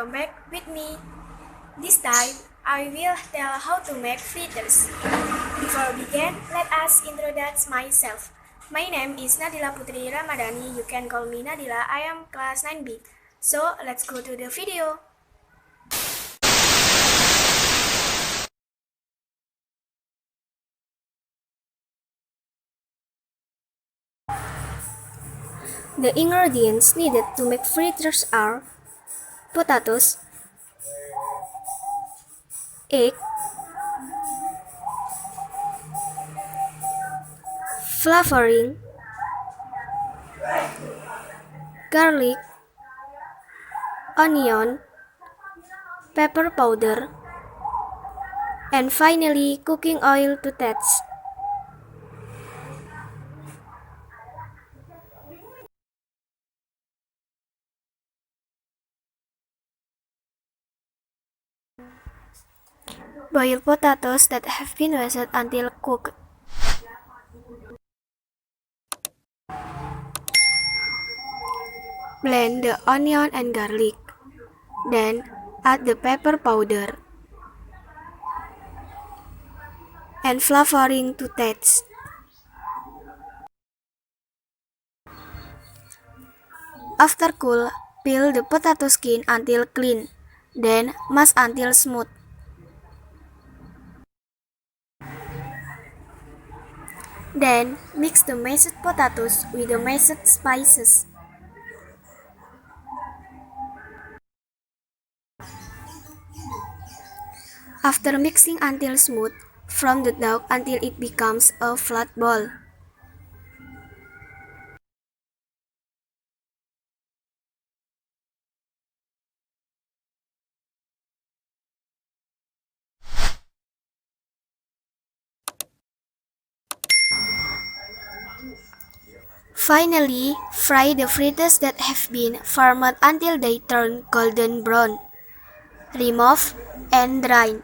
welcome back with me. This time, I will tell how to make fritters. Before we begin, let us introduce myself. My name is Nadila Putri Ramadhani. You can call me Nadila. I am class 9B. So, let's go to the video. The ingredients needed to make fritters are potatoes, egg, flavoring, garlic, onion, pepper powder, and finally cooking oil to taste. Boil potatoes that have been washed until cooked. Blend the onion and garlic. Then add the pepper powder and flavoring to taste. After cool, peel the potato skin until clean, then mash until smooth. Then mix the mashed potatoes with the mashed spices. After mixing until smooth, form the dough until it becomes a flat ball. Finally, fry the fritters that have been formed until they turn golden brown. Remove and drain.